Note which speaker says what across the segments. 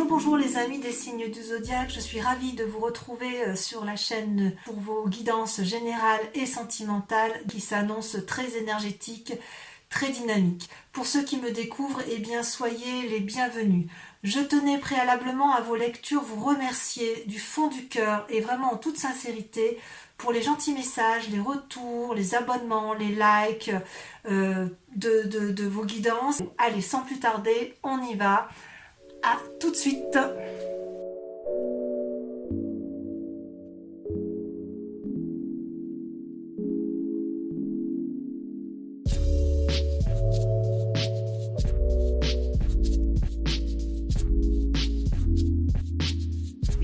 Speaker 1: Bonjour les amis des signes du zodiaque, je suis ravie de vous retrouver sur la chaîne pour vos guidances générales et sentimentales qui s'annoncent très énergétiques, très dynamiques. Pour ceux qui me découvrent, eh bien soyez les bienvenus. Je tenais préalablement à vos lectures vous remercier du fond du cœur et vraiment en toute sincérité pour les gentils messages, les retours, les abonnements, les likes de vos guidances. Allez, sans plus tarder, on y va. À tout de suite.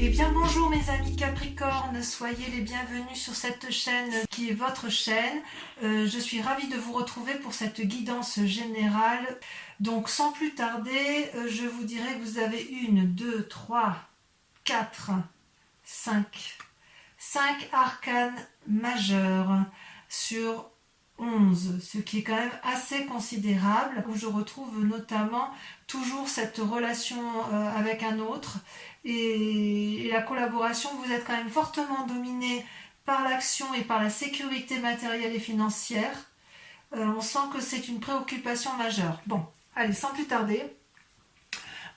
Speaker 1: Eh bien bonjour mes amis Capricorne, soyez les bienvenus sur cette chaîne qui est votre chaîne. Je suis ravie de vous retrouver pour cette guidance générale. Donc sans plus tarder, je vous dirai que vous avez 1, 2, 3, 4, 5 arcanes majeurs sur 11, ce qui est quand même assez considérable, où je retrouve notamment toujours cette relation avec un autre et la collaboration. Vous êtes quand même fortement dominé par l'action et par la sécurité matérielle et financière. On sent que c'est une préoccupation majeure. Bon, allez, sans plus tarder,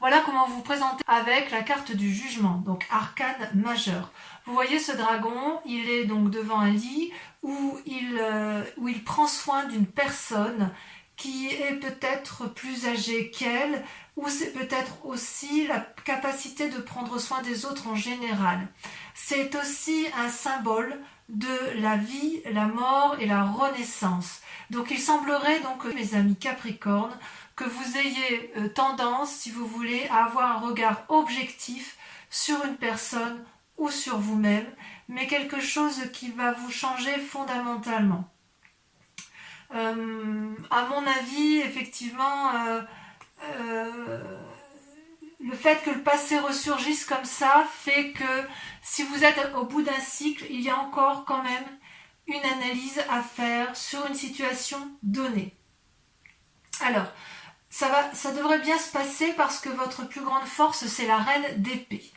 Speaker 1: voilà comment vous présentez avec la carte du jugement, donc arcane majeur. Vous voyez ce dragon, il est donc devant un lit où il prend soin d'une personne qui est peut-être plus âgée qu'elle, ou c'est peut-être aussi la capacité de prendre soin des autres en général. C'est aussi un symbole de la vie, la mort et la renaissance. Donc il semblerait donc, mes amis Capricorne, que vous ayez tendance, si vous voulez, à avoir un regard objectif sur une personne ou sur vous-même, mais quelque chose qui va vous changer fondamentalement. À mon avis, effectivement, le fait que le passé ressurgisse comme ça fait que si vous êtes au bout d'un cycle, il y a encore quand même une analyse à faire sur une situation donnée. Alors, ça devrait bien se passer parce que votre plus grande force, c'est la reine d'épée.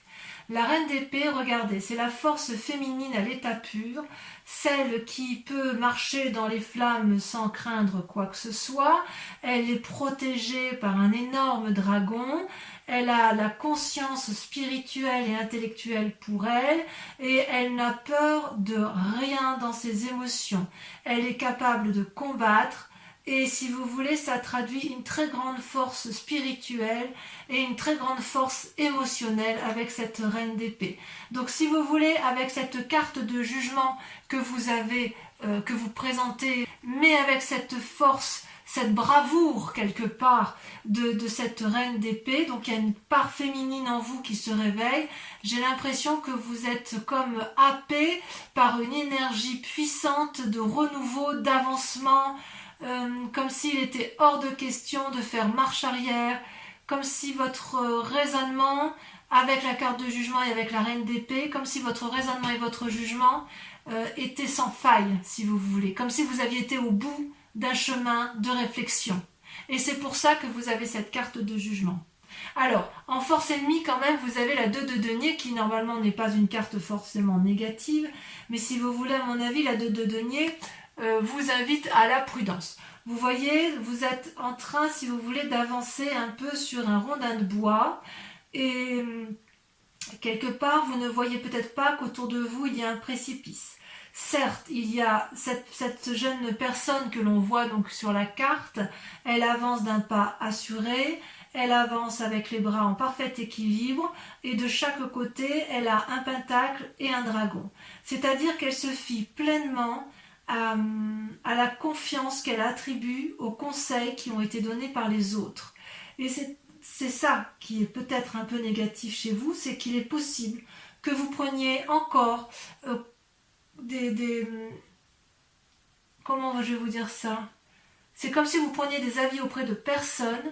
Speaker 1: La reine d'épée, regardez, c'est la force féminine à l'état pur, celle qui peut marcher dans les flammes sans craindre quoi que ce soit. Elle est protégée par un énorme dragon, elle a la conscience spirituelle et intellectuelle pour elle, et elle n'a peur de rien dans ses émotions. Elle est capable de combattre. Et si vous voulez, ça traduit une très grande force spirituelle et une très grande force émotionnelle avec cette reine d'épée. Donc si vous voulez, avec cette carte de jugement que vous avez, que vous présentez, mais avec cette force, cette bravoure quelque part de cette reine d'épée, donc il y a une part féminine en vous qui se réveille. J'ai l'impression que vous êtes comme happé par une énergie puissante de renouveau, d'avancement, comme s'il était hors de question de faire marche arrière, comme si votre raisonnement, avec la carte de jugement et avec la reine d'épée, comme si votre raisonnement et votre jugement étaient sans faille, si vous voulez, comme si vous aviez été au bout d'un chemin de réflexion. Et c'est pour ça que vous avez cette carte de jugement. Alors, en force ennemie, quand même, vous avez la 2 de denier, qui normalement n'est pas une carte forcément négative, mais si vous voulez, à mon avis, la 2 de denier vous invite à la prudence. Vous voyez, vous êtes en train, si vous voulez, d'avancer un peu sur un rondin de bois et quelque part, vous ne voyez peut-être pas qu'autour de vous, il y a un précipice. Certes, il y a cette jeune personne que l'on voit donc sur la carte, elle avance d'un pas assuré, elle avance avec les bras en parfait équilibre et de chaque côté, elle a un pentacle et un dragon. C'est-à-dire qu'elle se fie pleinement à la confiance qu'elle attribue aux conseils qui ont été donnés par les autres. Et c'est ça qui est peut-être un peu négatif chez vous, c'est qu'il est possible que vous preniez encore comment je vais vous dire ça? C'est comme si vous preniez des avis auprès de personnes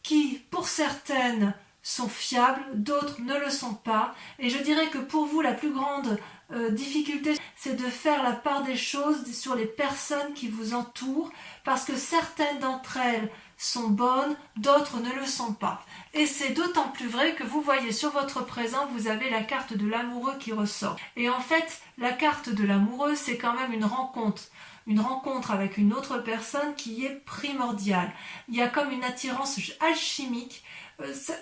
Speaker 1: qui, pour certaines, sont fiables, d'autres ne le sont pas. Et je dirais que pour vous, la plus grande difficulté, c'est de faire la part des choses sur les personnes qui vous entourent, parce que certaines d'entre elles sont bonnes, d'autres ne le sont pas. Et c'est d'autant plus vrai que vous voyez sur votre présent, vous avez la carte de l'amoureux qui ressort. Et en fait, la carte de l'amoureux, c'est quand même une rencontre avec une autre personne qui est primordiale. Il y a comme une attirance alchimique.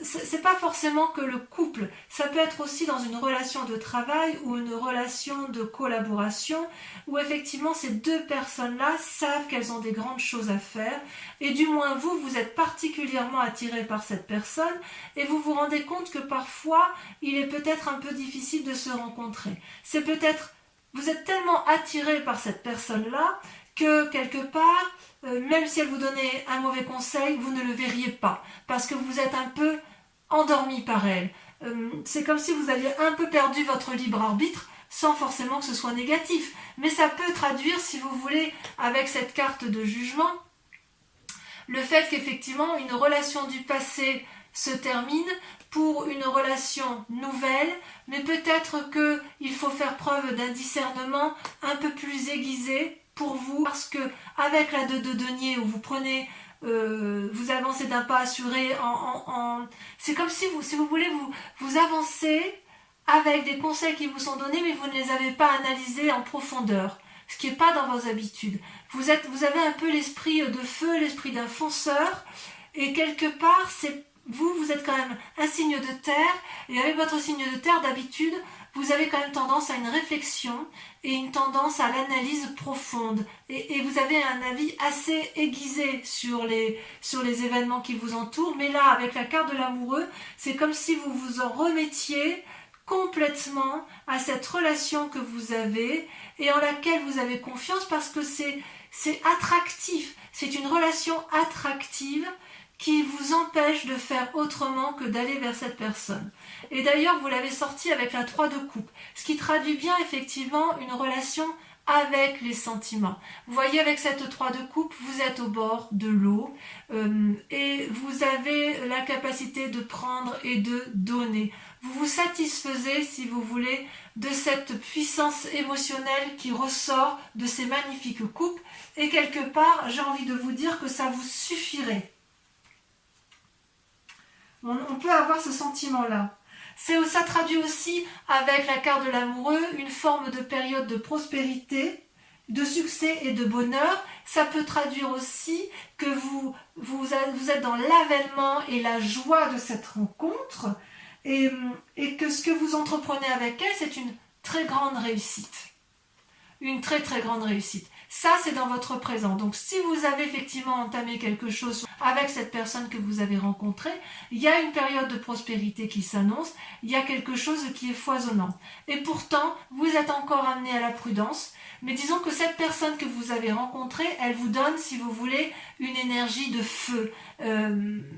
Speaker 1: C'est pas forcément que le couple, ça peut être aussi dans une relation de travail ou une relation de collaboration où effectivement ces deux personnes-là savent qu'elles ont des grandes choses à faire et du moins vous êtes particulièrement attiré par cette personne et vous vous rendez compte que parfois il est peut-être un peu difficile de se rencontrer. C'est peut-être, vous êtes tellement attiré par cette personne-là que quelque part, même si elle vous donnait un mauvais conseil, vous ne le verriez pas, parce que vous êtes un peu endormi par elle. C'est comme si vous aviez un peu perdu votre libre arbitre, sans forcément que ce soit négatif. Mais ça peut traduire, si vous voulez, avec cette carte de jugement, le fait qu'effectivement, une relation du passé se termine pour une relation nouvelle, mais peut-être qu'il faut faire preuve d'un discernement un peu plus aiguisé pour vous, parce que avec la 2 de denier où vous prenez, vous avancez d'un pas assuré, c'est comme si vous voulez, vous avancez avec des conseils qui vous sont donnés, mais vous ne les avez pas analysés en profondeur, ce qui n'est pas dans vos habitudes. Vous avez un peu l'esprit de feu, l'esprit d'un fonceur, et quelque part, vous êtes quand même un signe de terre, et avec votre signe de terre, d'habitude, vous avez quand même tendance à une réflexion et une tendance à l'analyse profonde. Et vous avez un avis assez aiguisé sur les événements qui vous entourent. Mais là, avec la carte de l'amoureux, c'est comme si vous vous en remettiez complètement à cette relation que vous avez et en laquelle vous avez confiance parce que c'est attractif. C'est une relation attractive qui vous empêche de faire autrement que d'aller vers cette personne. Et d'ailleurs, vous l'avez sorti avec la 3 de coupe, ce qui traduit bien effectivement une relation avec les sentiments. Vous voyez, avec cette 3 de coupe, vous êtes au bord de l'eau et vous avez la capacité de prendre et de donner. Vous vous satisfaisez, si vous voulez, de cette puissance émotionnelle qui ressort de ces magnifiques coupes et quelque part, j'ai envie de vous dire que ça vous suffirait. On peut avoir ce sentiment-là. Ça traduit aussi, avec la carte de l'amoureux, une forme de période de prospérité, de succès et de bonheur. Ça peut traduire aussi que vous êtes dans l'avènement et la joie de cette rencontre et que ce que vous entreprenez avec elle, c'est une très grande réussite. Une très très grande réussite. Ça, c'est dans votre présent. Donc, si vous avez effectivement entamé quelque chose avec cette personne que vous avez rencontrée, il y a une période de prospérité qui s'annonce, il y a quelque chose qui est foisonnant. Et pourtant, vous êtes encore amené à la prudence, mais disons que cette personne que vous avez rencontrée, elle vous donne, si vous voulez, une énergie de feu.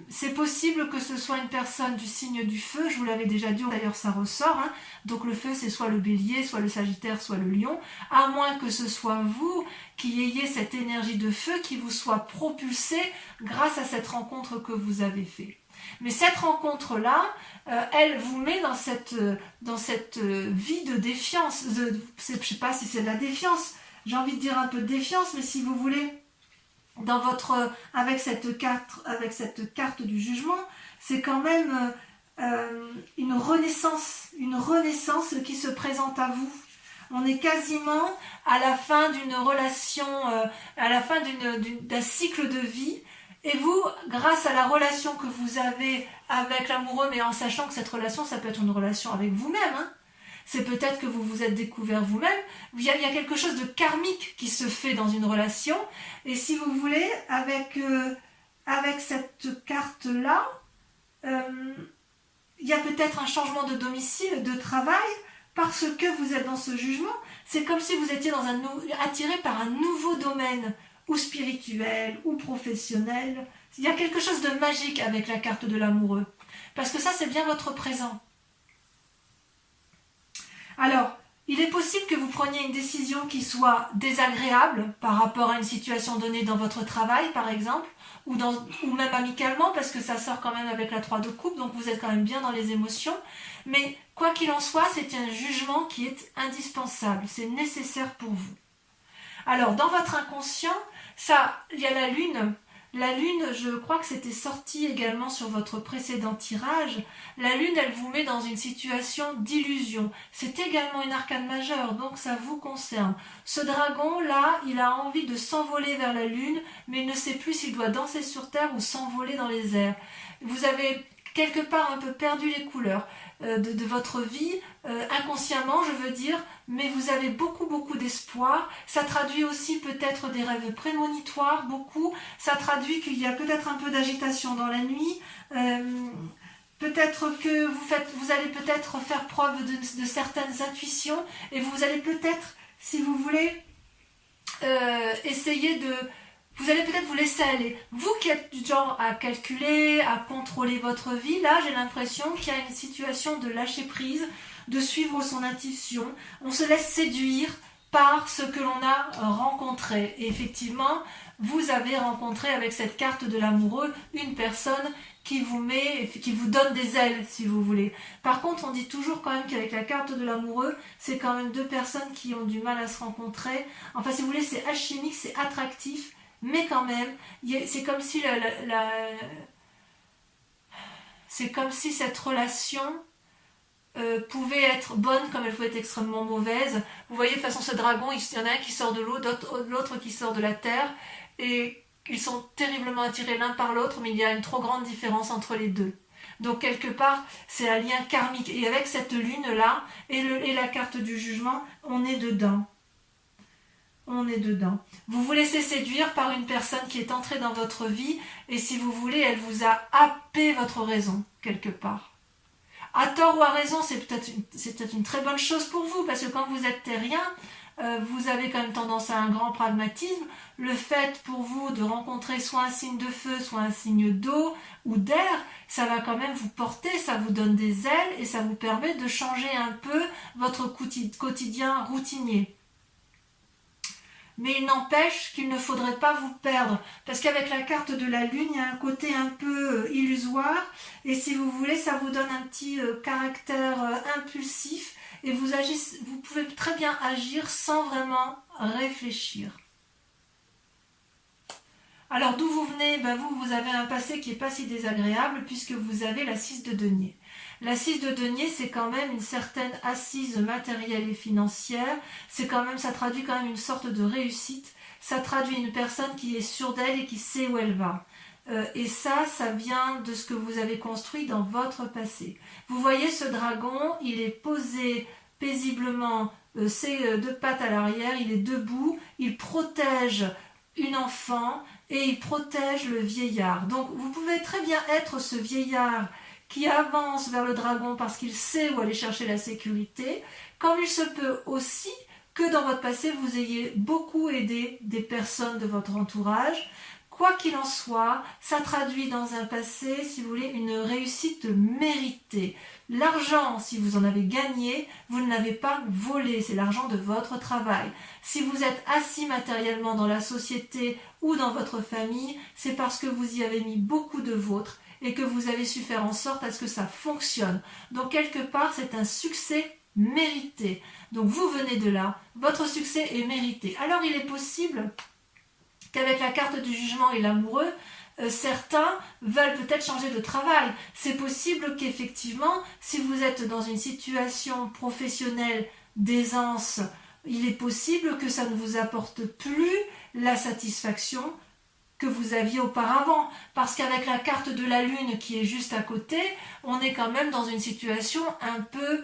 Speaker 1: C'est possible que ce soit une personne du signe du feu, je vous l'avais déjà dit, d'ailleurs ça ressort, hein. Donc le feu c'est soit le bélier, soit le sagittaire, soit le lion, à moins que ce soit vous qui ayez cette énergie de feu qui vous soit propulsée grâce à cette rencontre que vous avez faite. Mais cette rencontre-là, elle vous met dans cette vie de défiance. Je ne sais pas si c'est de la défiance, j'ai envie de dire un peu de défiance, mais si vous voulez, avec cette carte du jugement, c'est quand même une renaissance qui se présente à vous. On est quasiment à la fin d'une relation, à la fin d'un cycle de vie. Et vous, grâce à la relation que vous avez avec l'amoureux, mais en sachant que cette relation, ça peut être une relation avec vous-même, hein. C'est peut-être que vous vous êtes découvert vous-même. Il y a quelque chose de karmique qui se fait dans une relation. Et si vous voulez, avec cette carte-là, il y a peut-être un changement de domicile, de travail, parce que vous êtes dans ce jugement. C'est comme si vous étiez attiré par un nouveau domaine, ou spirituel, ou professionnel. Il y a quelque chose de magique avec la carte de l'amoureux. Parce que ça, c'est bien votre présent. Alors, il est possible que vous preniez une décision qui soit désagréable par rapport à une situation donnée dans votre travail, par exemple, ou même amicalement, parce que ça sort quand même avec la 3 de coupe, donc vous êtes quand même bien dans les émotions. Mais quoi qu'il en soit, c'est un jugement qui est indispensable, c'est nécessaire pour vous. Alors, dans votre inconscient, il y a la lune. La lune, je crois que c'était sorti également sur votre précédent tirage. La lune, elle vous met dans une situation d'illusion. C'est également une arcane majeure, donc ça vous concerne. Ce dragon-là, il a envie de s'envoler vers la lune, mais il ne sait plus s'il doit danser sur terre ou s'envoler dans les airs. Vous avez quelque part un peu perdu les couleurs de votre vie, inconsciemment je veux dire, mais vous avez beaucoup d'espoir. Ça traduit aussi peut-être des rêves prémonitoires, beaucoup. Ça traduit qu'il y a peut-être un peu d'agitation dans la nuit. Peut-être que vous allez peut-être faire preuve de certaines intuitions et vous allez peut-être, si vous voulez, essayer de... Vous allez peut-être vous laisser aller. Vous qui êtes du genre à calculer, à contrôler votre vie, là j'ai l'impression qu'il y a une situation de lâcher prise, de suivre son intuition. On se laisse séduire par ce que l'on a rencontré. Et effectivement, vous avez rencontré avec cette carte de l'amoureux une personne qui vous donne des ailes, si vous voulez. Par contre, on dit toujours quand même qu'avec la carte de l'amoureux, c'est quand même deux personnes qui ont du mal à se rencontrer. Enfin, si vous voulez, c'est alchimique, c'est attractif. Mais quand même, c'est comme si c'est comme si cette relation pouvait être bonne comme elle pouvait être extrêmement mauvaise. Vous voyez, de toute façon, ce dragon, il y en a un qui sort de l'eau, l'autre qui sort de la terre, et ils sont terriblement attirés l'un par l'autre, mais il y a une trop grande différence entre les deux. Donc quelque part, c'est un lien karmique. Et avec cette lune-là, et la carte du jugement, on est dedans. On est dedans. Vous vous laissez séduire par une personne qui est entrée dans votre vie et si vous voulez, elle vous a happé votre raison, quelque part. À tort ou à raison, c'est peut-être une très bonne chose pour vous parce que quand vous êtes terrien, vous avez quand même tendance à un grand pragmatisme. Le fait pour vous de rencontrer soit un signe de feu, soit un signe d'eau ou d'air, ça va quand même vous porter, ça vous donne des ailes et ça vous permet de changer un peu votre quotidien routinier. Mais il n'empêche qu'il ne faudrait pas vous perdre, parce qu'avec la carte de la lune, il y a un côté un peu illusoire, et si vous voulez, ça vous donne un petit caractère impulsif, et vous pouvez très bien agir sans vraiment réfléchir. Alors d'où vous venez? Vous avez un passé qui n'est pas si désagréable, puisque vous avez la 6 de denier. La 6 de denier, c'est quand même une certaine assise matérielle et financière. Ça traduit quand même une sorte de réussite. Ça traduit une personne qui est sûre d'elle et qui sait où elle va. Et ça vient de ce que vous avez construit dans votre passé. Vous voyez ce dragon, il est posé paisiblement, ses deux pattes à l'arrière, il est debout, il protège une enfant et il protège le vieillard. Donc vous pouvez très bien être ce vieillard qui avance vers le dragon parce qu'il sait où aller chercher la sécurité, comme il se peut aussi que dans votre passé, vous ayez beaucoup aidé des personnes de votre entourage. Quoi qu'il en soit, ça traduit dans un passé, si vous voulez, une réussite méritée. L'argent, si vous en avez gagné, vous ne l'avez pas volé, c'est l'argent de votre travail. Si vous êtes assis matériellement dans la société ou dans votre famille, c'est parce que vous y avez mis beaucoup de vôtre et que vous avez su faire en sorte à ce que ça fonctionne. Donc quelque part, c'est un succès mérité. Donc vous venez de là, votre succès est mérité. Alors il est possible qu'avec la carte du jugement et l'amoureux, certains veulent peut-être changer de travail. C'est possible qu'effectivement, si vous êtes dans une situation professionnelle d'aisance, il est possible que ça ne vous apporte plus la satisfaction que vous aviez auparavant. Parce qu'avec la carte de la lune qui est juste à côté, on est quand même dans une situation un peu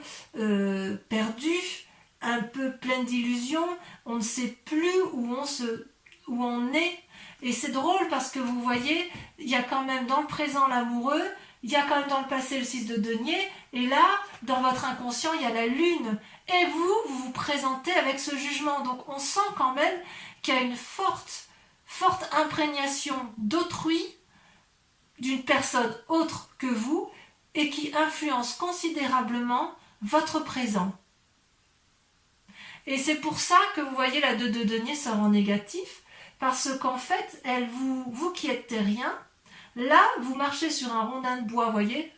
Speaker 1: perdue, un peu pleine d'illusions. On ne sait plus où on est. Et c'est drôle parce que vous voyez, il y a quand même dans le présent l'amoureux, il y a quand même dans le passé le 6 de denier, et là, dans votre inconscient, il y a la lune. Et vous vous présentez avec ce jugement. Donc on sent quand même qu'il y a une forte imprégnation d'autrui, d'une personne autre que vous, et qui influence considérablement votre présent. Et c'est pour ça que vous voyez la 2 de denier sort en négatif, parce qu'en fait, vous qui êtes terrien, là, vous marchez sur un rondin de bois, voyez,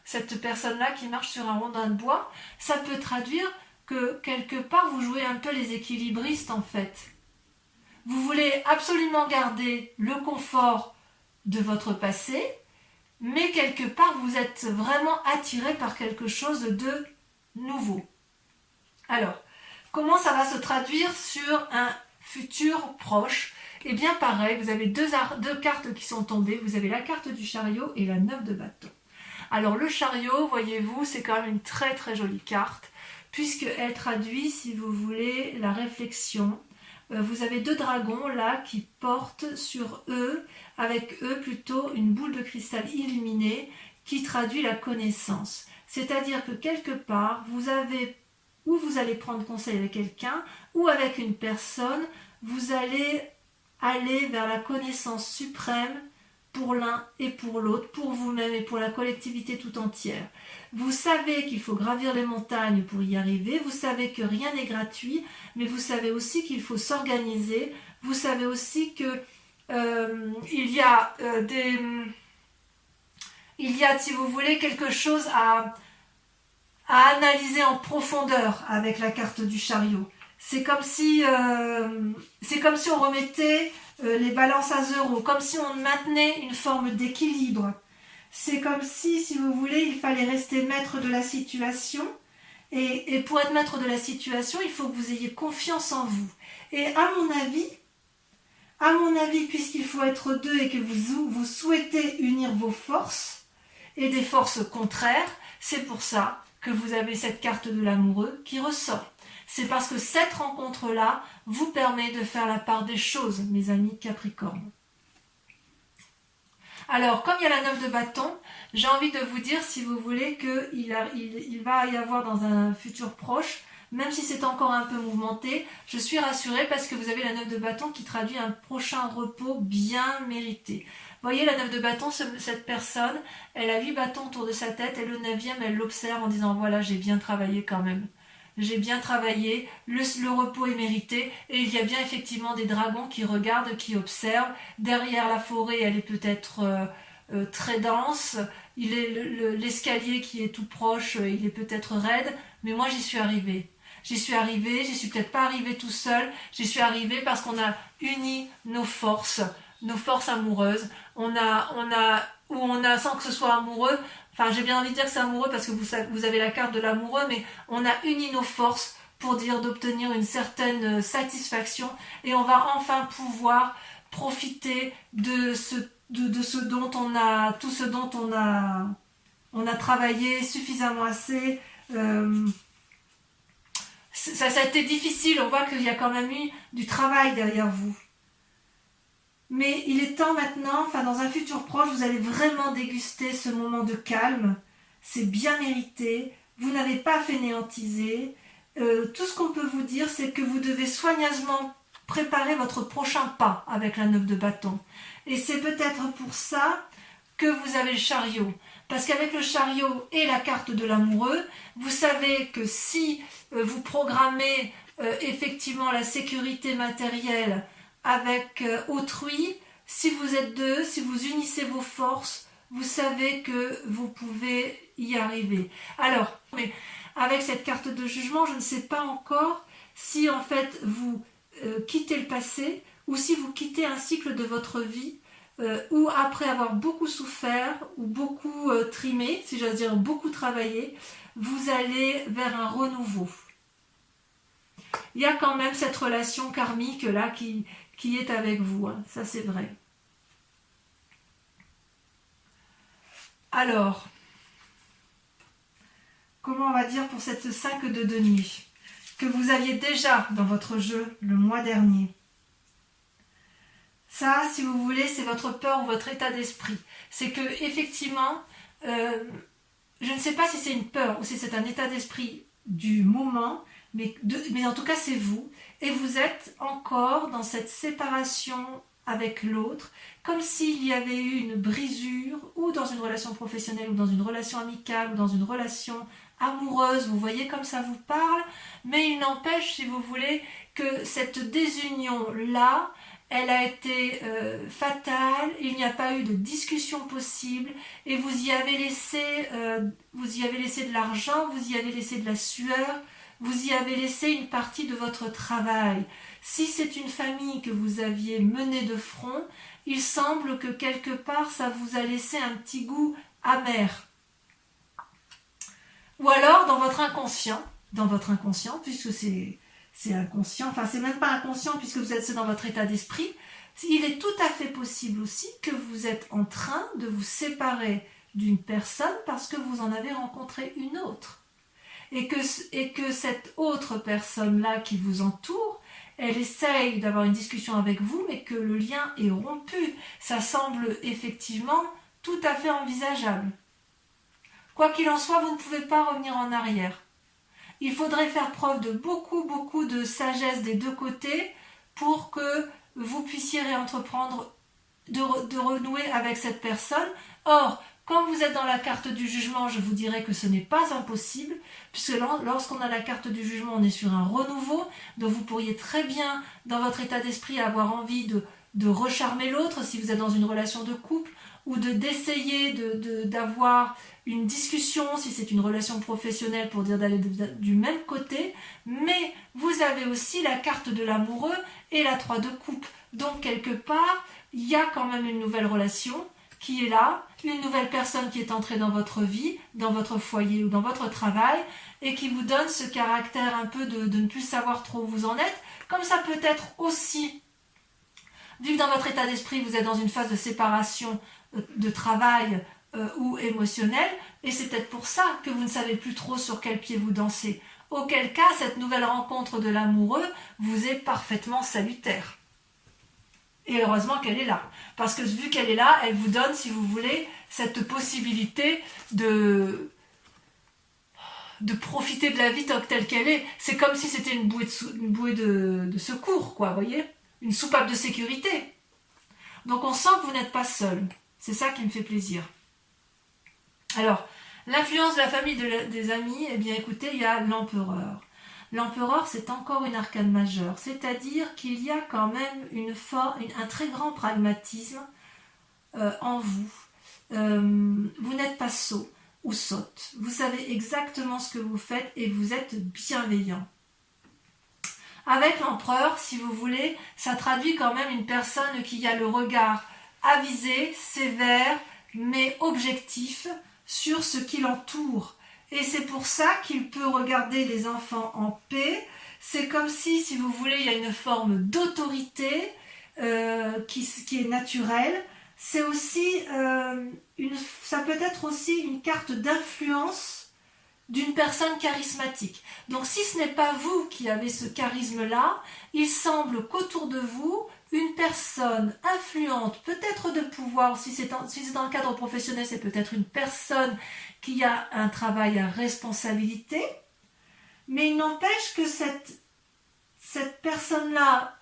Speaker 1: cette personne-là qui marche sur un rondin de bois, ça peut traduire que quelque part, vous jouez un peu les équilibristes en fait. Vous voulez absolument garder le confort de votre passé, mais quelque part vous êtes vraiment attiré par quelque chose de nouveau. Alors, comment ça va se traduire sur un futur proche? Eh bien pareil, vous avez deux cartes qui sont tombées, vous avez la carte du chariot et la 9 de bâton. Alors le chariot, voyez-vous, c'est quand même une très très jolie carte, puisqu'elle traduit, si vous voulez, la réflexion. Vous avez deux dragons là qui portent sur eux, avec eux plutôt une boule de cristal illuminée qui traduit la connaissance. C'est-à-dire que quelque part, vous allez prendre conseil avec quelqu'un ou avec une personne, vous allez aller vers la connaissance suprême pour l'un et pour l'autre, pour vous-même et pour la collectivité tout entière. Vous savez qu'il faut gravir les montagnes pour y arriver, vous savez que rien n'est gratuit, mais vous savez aussi qu'il faut s'organiser, vous savez aussi que il y a, si vous voulez, quelque chose à analyser en profondeur avec la carte du chariot. C'est comme si on remettait les balances à zéro, comme si on maintenait une forme d'équilibre. C'est comme si vous voulez, il fallait rester maître de la situation. Et pour être maître de la situation, il faut que vous ayez confiance en vous. Et à mon avis, puisqu'il faut être deux et que vous souhaitez unir vos forces et des forces contraires, c'est pour ça que vous avez cette carte de l'amoureux qui ressort. C'est parce que cette rencontre-là vous permet de faire la part des choses, mes amis Capricorne. Alors, comme il y a la 9 de bâton, j'ai envie de vous dire, si vous voulez, qu'il va y avoir dans un futur proche, même si c'est encore un peu mouvementé, je suis rassurée parce que vous avez la 9 de bâton qui traduit un prochain repos bien mérité. Vous voyez, la 9 de bâton, cette personne, elle a 8 bâtons autour de sa tête et le 9e, elle l'observe en disant « Voilà, j'ai bien travaillé quand même. J'ai bien travaillé, le repos est mérité. » Et il y a bien effectivement des dragons qui regardent, qui observent. Derrière la forêt, elle est peut-être très dense. L'escalier qui est tout proche, il est peut-être raide. Mais moi, j'y suis arrivée. J'y suis peut-être pas arrivée tout seul. J'y suis arrivée parce qu'on a uni nos forces amoureuses. On a, sans que ce soit amoureux, enfin j'ai bien envie de dire que c'est amoureux parce que vous avez la carte de l'amoureux, mais on a uni nos forces pour dire d'obtenir une certaine satisfaction et on va enfin pouvoir profiter de ce dont tout ce dont on a travaillé suffisamment assez. Ça a été difficile, on voit qu'il y a quand même eu du travail derrière vous. Mais il est temps maintenant, dans un futur proche, vous allez vraiment déguster ce moment de calme. C'est bien mérité. Vous n'avez pas fainéantisé. Tout ce qu'on peut vous dire, c'est que vous devez soigneusement préparer votre prochain pas avec la 9 de bâton. Et c'est peut-être pour ça que vous avez le chariot. Parce qu'avec le chariot et la carte de l'amoureux, vous savez que si vous programmez effectivement la sécurité matérielle avec autrui, si vous êtes deux, si vous unissez vos forces, vous savez que vous pouvez y arriver. Alors, mais avec cette carte de jugement, je ne sais pas encore si en fait vous quittez le passé ou si vous quittez un cycle de votre vie où après avoir beaucoup souffert ou beaucoup trimé, si j'ose dire beaucoup travaillé, vous allez vers un renouveau. Il y a quand même cette relation karmique là qui est avec vous, hein. Ça c'est vrai. Alors, comment on va dire pour cette 5 de denier que vous aviez déjà dans votre jeu le mois dernier? Ça, si vous voulez, c'est votre peur ou votre état d'esprit. C'est que effectivement, je ne sais pas si c'est une peur ou si c'est un état d'esprit du moment, mais en tout cas c'est vous. Et vous êtes encore dans cette séparation avec l'autre, comme s'il y avait eu une brisure, ou dans une relation professionnelle, ou dans une relation amicale, ou dans une relation amoureuse, vous voyez comme ça vous parle, mais il n'empêche, si vous voulez, que cette désunion-là, elle a été fatale, il n'y a pas eu de discussion possible, et vous y avez laissé de l'argent, vous y avez laissé de la sueur, vous y avez laissé une partie de votre travail. Si c'est une famille que vous aviez menée de front, il semble que quelque part ça vous a laissé un petit goût amer. Ou alors dans votre inconscient, puisque c'est inconscient, enfin c'est même pas inconscient puisque vous êtes dans votre état d'esprit, il est tout à fait possible aussi que vous êtes en train de vous séparer d'une personne parce que vous en avez rencontré une autre. Et que cette autre personne-là qui vous entoure, elle essaye d'avoir une discussion avec vous, mais que le lien est rompu. Ça semble effectivement tout à fait envisageable. Quoi qu'il en soit, vous ne pouvez pas revenir en arrière. Il faudrait faire preuve de beaucoup de sagesse des deux côtés pour que vous puissiez réentreprendre, de renouer avec cette personne. Or, quand vous êtes dans la carte du jugement, je vous dirais que ce n'est pas impossible, puisque lorsqu'on a la carte du jugement, on est sur un renouveau, donc vous pourriez très bien, dans votre état d'esprit, avoir envie de recharmer l'autre, si vous êtes dans une relation de couple, ou d'essayer d'avoir une discussion, si c'est une relation professionnelle, pour dire d'aller du même côté, mais vous avez aussi la carte de l'amoureux et la 3 de coupe. Donc, quelque part, il y a quand même une nouvelle relation qui est là, une nouvelle personne qui est entrée dans votre vie, dans votre foyer ou dans votre travail, et qui vous donne ce caractère un peu de ne plus savoir trop où vous en êtes, comme ça peut être aussi, vu que dans votre état d'esprit, vous êtes dans une phase de séparation de travail ou émotionnelle, et c'est peut-être pour ça que vous ne savez plus trop sur quel pied vous dansez. Auquel cas, cette nouvelle rencontre de l'amoureux vous est parfaitement salutaire. Et heureusement qu'elle est là. Parce que vu qu'elle est là, elle vous donne, si vous voulez, cette possibilité de profiter de la vie telle qu'elle est. C'est comme si c'était une bouée de secours, quoi, vous voyez ? Une soupape de sécurité. Donc on sent que vous n'êtes pas seul. C'est ça qui me fait plaisir. Alors, l'influence de la famille, des amis, eh bien écoutez, il y a l'empereur. L'empereur, c'est encore une arcane majeure, c'est-à-dire qu'il y a quand même un très grand pragmatisme en vous. Vous n'êtes pas sot ou sotte. Vous savez exactement ce que vous faites et vous êtes bienveillant. Avec l'empereur, si vous voulez, ça traduit quand même une personne qui a le regard avisé, sévère, mais objectif sur ce qui l'entoure. Et c'est pour ça qu'il peut regarder les enfants en paix. C'est comme si vous voulez, il y a une forme d'autorité qui est naturelle. C'est aussi ça peut être aussi une carte d'influence d'une personne charismatique. Donc si ce n'est pas vous qui avez ce charisme-là, il semble qu'autour de vous, une personne influente, peut-être de pouvoir, si c'est dans le cadre professionnel, c'est peut-être une personne qui a un travail à responsabilité, mais il n'empêche que cette personne-là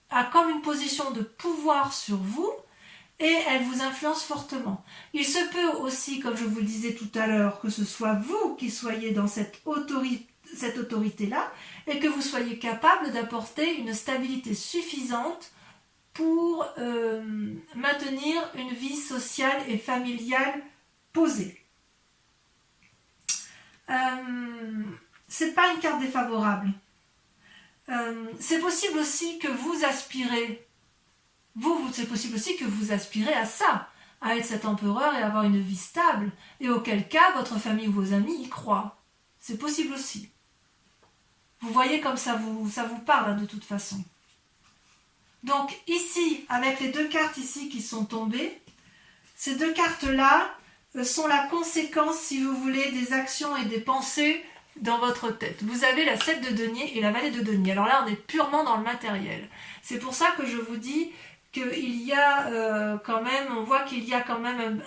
Speaker 1: a comme une position de pouvoir sur vous et elle vous influence fortement. Il se peut aussi, comme je vous le disais tout à l'heure, que ce soit vous qui soyez dans cette autorité-là et que vous soyez capable d'apporter une stabilité suffisante pour maintenir une vie sociale et familiale posée. C'est pas une carte défavorable. C'est possible aussi que vous aspirez, c'est possible aussi que vous aspirez à ça, à être cet empereur et avoir une vie stable, et auquel cas votre famille ou vos amis y croient. C'est possible aussi. Vous voyez comme ça vous parle hein, de toute façon. Donc ici, avec les deux cartes ici qui sont tombées, ces deux cartes-là sont la conséquence, si vous voulez, des actions et des pensées dans votre tête. Vous avez la 7 de denier et la vallée de denier. Alors là, on est purement dans le matériel. C'est pour ça que je vous dis qu'il y a quand même, on voit qu'il y a quand même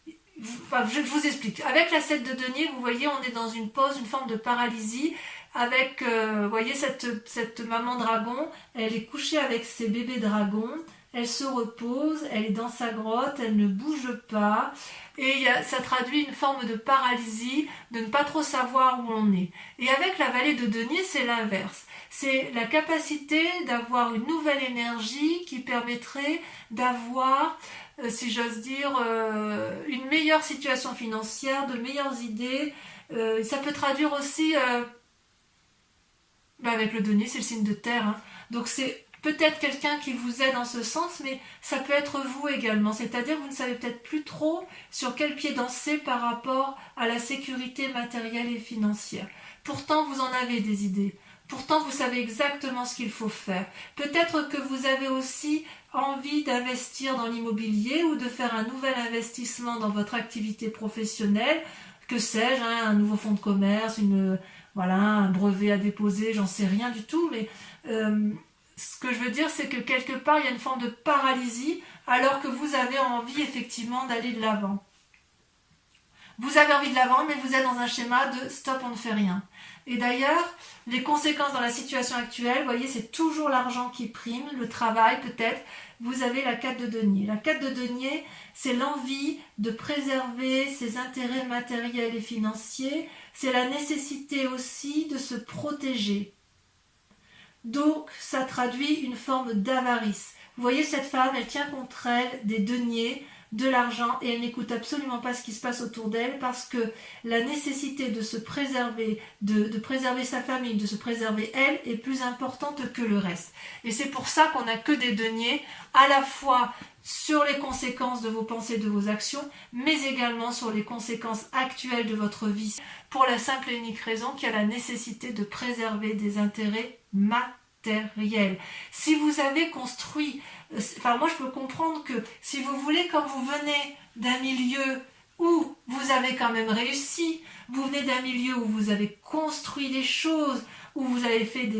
Speaker 1: je vous explique. Avec la 7 de denier, vous voyez, on est dans une pause, une forme de paralysie. Avec, vous voyez, cette maman dragon, elle est couchée avec ses bébés dragons. Elle se repose, elle est dans sa grotte, elle ne bouge pas. Et ça traduit une forme de paralysie, de ne pas trop savoir où on est. Et avec la vallée de denier, c'est l'inverse. C'est la capacité d'avoir une nouvelle énergie qui permettrait d'avoir, si j'ose dire, une meilleure situation financière, de meilleures idées. Ça peut traduire aussi, avec le denier, c'est le signe de terre. Hein. Donc c'est peut-être quelqu'un qui vous aide dans ce sens, mais ça peut être vous également. C'est-à-dire que vous ne savez peut-être plus trop sur quel pied danser par rapport à la sécurité matérielle et financière. Pourtant, vous en avez des idées. Pourtant, vous savez exactement ce qu'il faut faire. Peut-être que vous avez aussi envie d'investir dans l'immobilier ou de faire un nouvel investissement dans votre activité professionnelle. Que sais-je, un nouveau fonds de commerce, voilà, un brevet à déposer, j'en sais rien du tout, mais ce que je veux dire, c'est que quelque part, il y a une forme de paralysie, alors que vous avez envie effectivement d'aller de l'avant. Vous avez envie de l'avant, mais vous êtes dans un schéma de stop, on ne fait rien. Et d'ailleurs, les conséquences dans la situation actuelle, vous voyez, c'est toujours l'argent qui prime, le travail peut-être. Vous avez la 4 de denier. La 4 de denier, c'est l'envie de préserver ses intérêts matériels et financiers. C'est la nécessité aussi de se protéger. Donc, ça traduit une forme d'avarice. Vous voyez, cette femme, elle tient contre elle des deniers, de l'argent, et elle n'écoute absolument pas ce qui se passe autour d'elle, parce que la nécessité de se préserver, de préserver sa famille, de se préserver elle, est plus importante que le reste. Et c'est pour ça qu'on n'a que des deniers, à la fois sur les conséquences de vos pensées, de vos actions, mais également sur les conséquences actuelles de votre vie, pour la simple et unique raison qu'il y a la nécessité de préserver des intérêts matériels. Si vous avez construit, moi je peux comprendre que si vous voulez, comme vous venez d'un milieu où vous avez quand même réussi, vous venez d'un milieu où vous avez construit des choses, où vous avez fait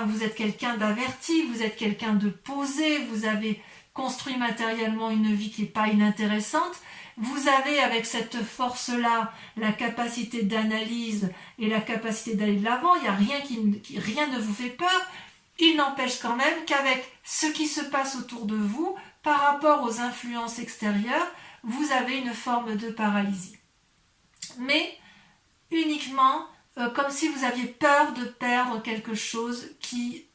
Speaker 1: vous êtes quelqu'un d'averti, vous êtes quelqu'un de posé, vous avez construit matériellement une vie qui n'est pas inintéressante, vous avez avec cette force-là la capacité d'analyse et la capacité d'aller de l'avant, il n'y a rien ne vous fait peur. Il n'empêche quand même qu'avec ce qui se passe autour de vous, par rapport aux influences extérieures, vous avez une forme de paralysie. Mais uniquement comme si vous aviez peur de perdre quelque chose qui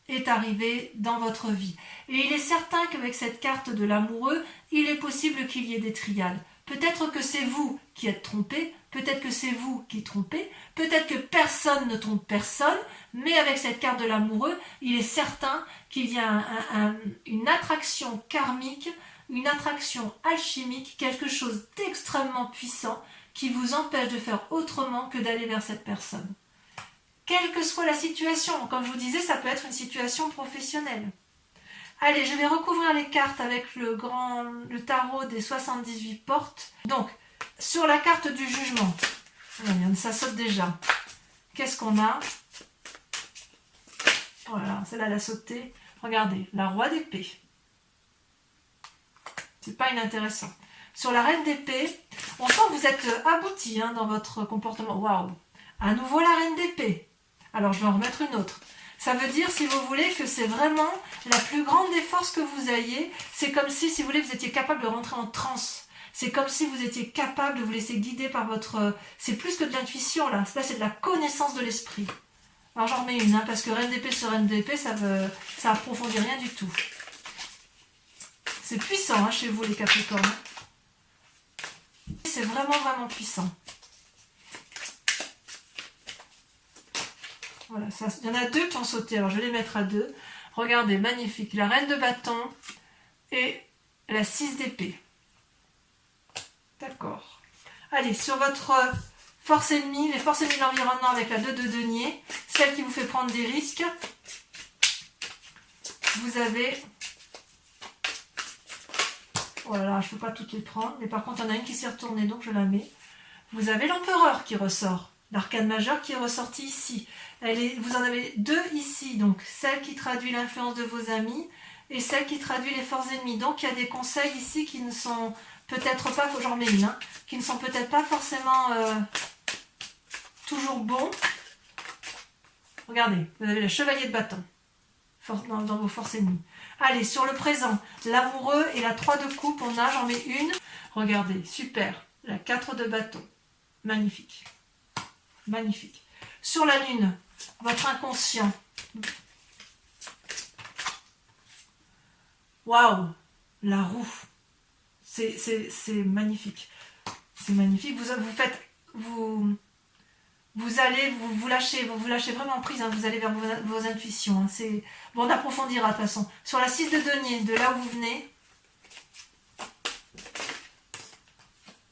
Speaker 1: est arrivé dans votre vie. Et il est certain qu'avec cette carte de l'amoureux, il est possible qu'il y ait des triades. Peut-être que c'est vous qui êtes trompé, peut-être que c'est vous qui trompez, peut-être que personne ne trompe personne, mais avec cette carte de l'amoureux, il est certain qu'il y a une attraction karmique, une attraction alchimique, quelque chose d'extrêmement puissant qui vous empêche de faire autrement que d'aller vers cette personne. Quelle que soit la situation, comme je vous disais, ça peut être une situation professionnelle. Allez, je vais recouvrir les cartes avec le tarot des 78 portes. Donc, sur la carte du jugement, ça saute déjà. Qu'est-ce qu'on a? Voilà, celle-là, elle a sauté. Regardez, la roi d'épée. C'est pas inintéressant. Sur la reine d'épée, on sent que vous êtes abouti dans votre comportement. Waouh! À nouveau la reine d'épée. Alors, je vais en remettre une autre. Ça veut dire, si vous voulez, que c'est vraiment la plus grande des forces que vous ayez. C'est comme si vous voulez, vous étiez capable de rentrer en transe. C'est comme si vous étiez capable de vous laisser guider par votre... C'est plus que de l'intuition, là. Là, c'est de la connaissance de l'esprit. Alors, j'en remets une, parce que reine d'épée sur reine d'épée, ça approfondit rien du tout. C'est puissant, chez vous, les Capricornes. C'est vraiment, vraiment puissant. Voilà, il y en a deux qui ont sauté, alors je vais les mettre à deux. Regardez, magnifique. La reine de bâton et la 6 d'épée. D'accord. Allez, sur votre force ennemie, les forces ennemies de l'environnement avec la 2 de denier, celle qui vous fait prendre des risques, vous avez... Voilà, je ne peux pas toutes les prendre, mais par contre, il y en a une qui s'est retournée, donc je la mets. Vous avez l'empereur qui ressort. L'arcane majeur qui est ressorti ici. Vous en avez deux ici, donc celle qui traduit l'influence de vos amis et celle qui traduit les forces ennemies. Donc il y a des conseils ici qui ne sont peut-être pas, j'en mets une, qui ne sont peut-être pas forcément toujours bons. Regardez, vous avez le chevalier de bâton dans vos forces ennemies. Allez, sur le présent, l'amoureux et la 3 de coupe, j'en mets une. Regardez, super, la 4 de bâton, magnifique. Magnifique. Sur la lune, votre inconscient. Waouh, la roue. C'est magnifique. C'est magnifique. Vous vous allez vous lâcher vraiment prise, hein, vous allez vers vos intuitions. Hein, bon, on approfondira de toute façon. Sur la 6 de denier, de là où vous venez,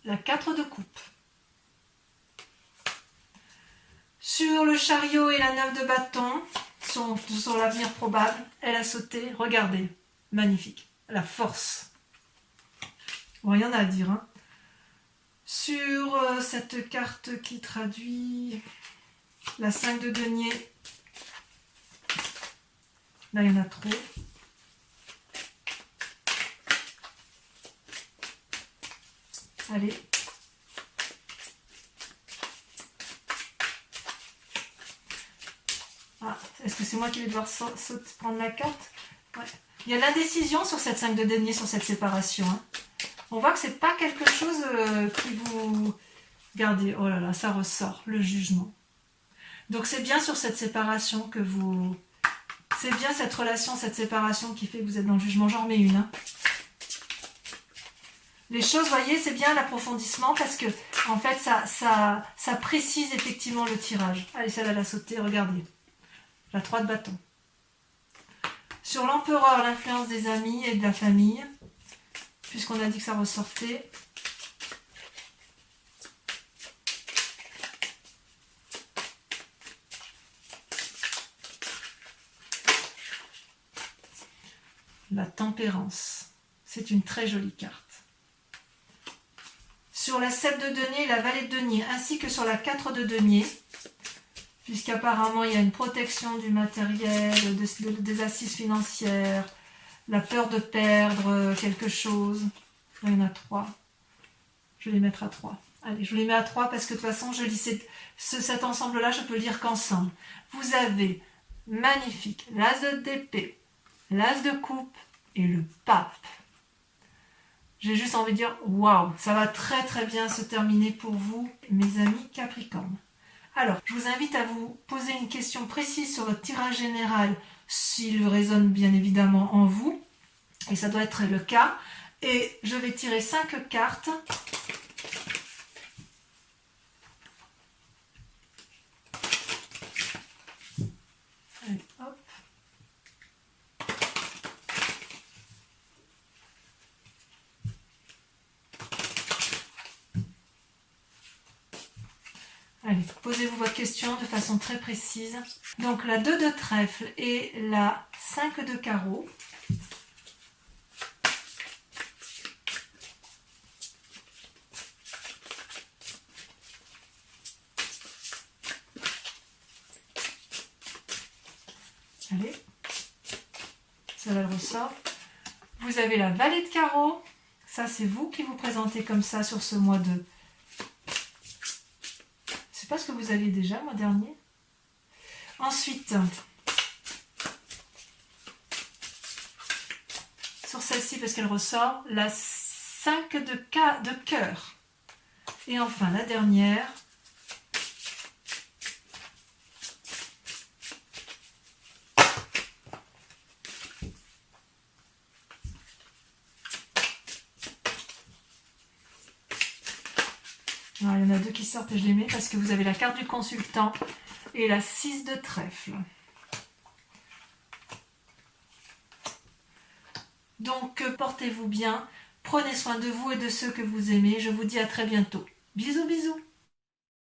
Speaker 1: la 4 de coupe. Sur le chariot et la 9 de bâton, sur l'avenir probable, elle a sauté, regardez, magnifique, la force. Bon, il y en a à dire. Hein. Sur cette carte qui traduit la 5 de denier, là il y en a trop. Allez. Ah, est-ce que c'est moi qui vais devoir prendre la carte? Ouais. Il y a l'indécision sur cette 5 de denier, sur cette séparation. Hein. On voit que c'est pas quelque chose qui vous... Regardez, oh là là, ça ressort, le jugement. Donc c'est bien sur cette séparation que vous... C'est bien cette relation, cette séparation qui fait que vous êtes dans le jugement. J'en remets une. Hein. Les choses, vous voyez, c'est bien l'approfondissement parce que, en fait, ça précise effectivement le tirage. Allez, celle-là, elle a sauté, regardez. La 3 de bâton. Sur l'empereur, l'influence des amis et de la famille, puisqu'on a dit que ça ressortait. La tempérance. C'est une très jolie carte. Sur la 7 de denier et la valet de denier, ainsi que sur la 4 de denier, puisqu'apparemment il y a une protection du matériel, des assises financières, la peur de perdre quelque chose. Là, il y en a 3. Je vais les mettre à 3. Allez, je les mets à 3 parce que de toute façon, je lis cet ensemble-là, je peux le lire qu'ensemble. Vous avez magnifique l'as d'épée, l'as de coupe et le pape. J'ai juste envie de dire, waouh, ça va très très bien se terminer pour vous, mes amis Capricorne. Alors, je vous invite à vous poser une question précise sur votre tirage général, s'il résonne bien évidemment en vous, et ça doit être le cas. Et je vais tirer 5 cartes. Allez, hop. Allez, posez-vous votre question de façon très précise. Donc la 2 de trèfle et la 5 de carreau. Allez, ça va le ressort. Vous avez la valet de carreau. Ça, c'est vous qui vous présentez comme ça sur ce mois de... C'est pas ce que vous aviez déjà, mois dernier. Ensuite, sur celle-ci, parce qu'elle ressort, la 5 de cœur. Et enfin, la dernière... Alors, il y en a 2 qui sortent et je les mets parce que vous avez la carte du consultant et la 6 de trèfle. Donc, portez-vous bien, prenez soin de vous et de ceux que vous aimez. Je vous dis à très bientôt. Bisous, bisous.